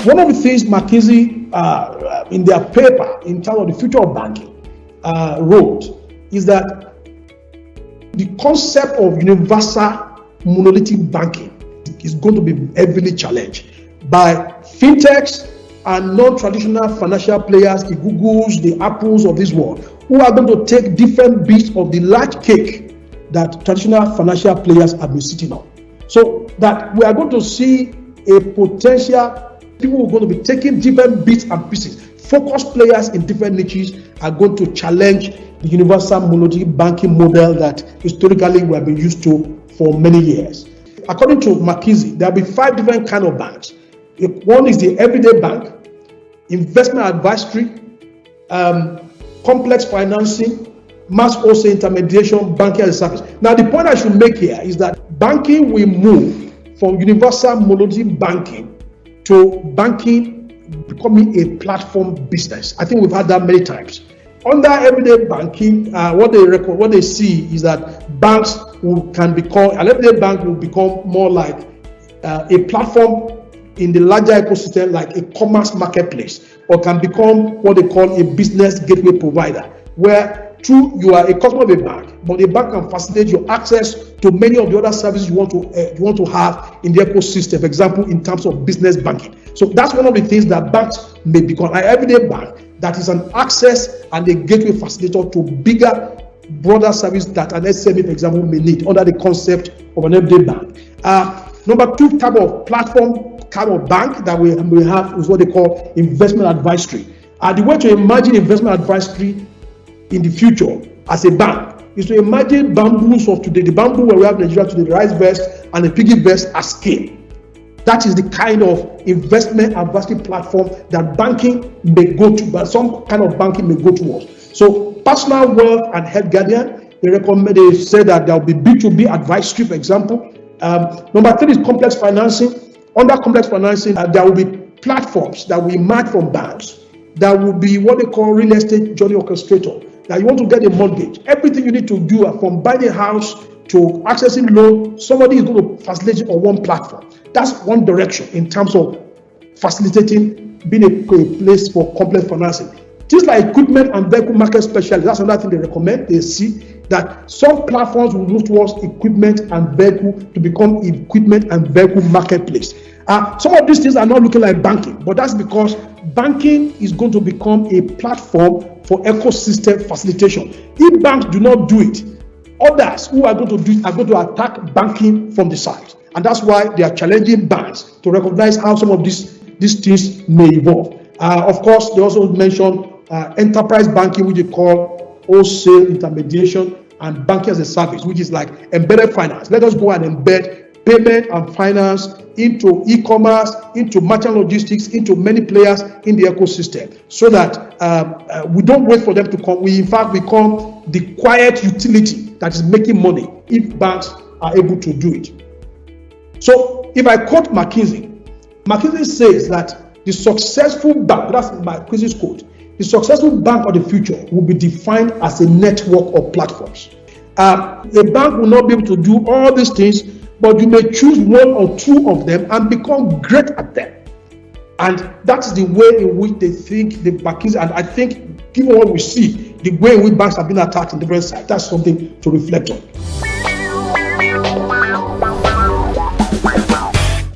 one of the things McKinsey, in their paper, in terms of the future of banking, wrote is that the concept of universal monolithic banking is going to be heavily challenged by fintechs and non-traditional financial players, the Googles, the Apples of this world, who are going to take different bits of the large cake that traditional financial players have been sitting on. So that we are going to see a potential, people who are going to be taking different bits and pieces. Focused players in different niches are going to challenge the universal monolithic banking model that historically we have been used to for many years. According to McKinsey, there will be 5 different kinds of banks. One is the everyday bank, investment advisory, complex financing, mass wholesale intermediation, banking as a service. Now, the point I should make here is that banking will move from universal monolithic banking to banking becoming a platform business. I think we've had that many times. Under everyday banking, what they see is that banks an everyday bank will become more like a platform in the larger ecosystem, like a commerce marketplace, or can become what they call a business gateway provider, where you are a customer of a bank, but the bank can facilitate your access to many of the other services you want to have in the ecosystem. For example, in terms of business banking. So that's one of the things that banks may become. An everyday bank that is an access and a gateway facilitator to bigger, broader service that an SME, for example, may need under the concept of an everyday bank. Number 2 type of platform, kind of bank that we have is what they call investment advisory. The way to imagine investment advisory in the future as a bank is to imagine bamboos of today, the bamboo where we have in Nigeria today, the rice vest and the piggy vest at scale. That is the kind of investment advisory platform that banking may go to, but some kind of banking may go towards. So personal wealth and health guardian, they say that there will be B2B advisory, for example. Number 3 is complex financing. Under complex financing, there will be platforms that will emerge from banks that will be what they call real estate journey orchestrator. Now, you want to get a mortgage. Everything you need to do from buying a house to accessing loan, somebody is going to facilitate it on one platform. That's one direction in terms of facilitating, being a place for complex financing. Just like equipment and vehicle market specialists, that's another thing they recommend. They see that some platforms will move towards equipment and vehicle to become equipment and vehicle marketplace. Some of these things are not looking like banking, but that's because banking is going to become a platform for ecosystem facilitation. If banks do not do it, others who are going to do it are going to attack banking from the side. And that's why they are challenging banks to recognize how some of these things may evolve. Of course, they also mentioned enterprise banking, which they call wholesale intermediation, and banking as a service, which is like embedded finance. Let us go and embed payment and finance into e-commerce, into merchant logistics, into many players in the ecosystem, so that we don't wait for them to come. We in fact become the quiet utility that is making money if banks are able to do it. So if I quote McKinsey says that the successful bank, that's McKinsey's quote, the successful bank of the future will be defined as a network of platforms. A bank will not be able to do all these things, but you may choose 1 or 2 of them and become great at them. And that's the way in which they think the McKinsey, and I think given what we see, the way in which banks have been attacked in different sides, that's something to reflect on.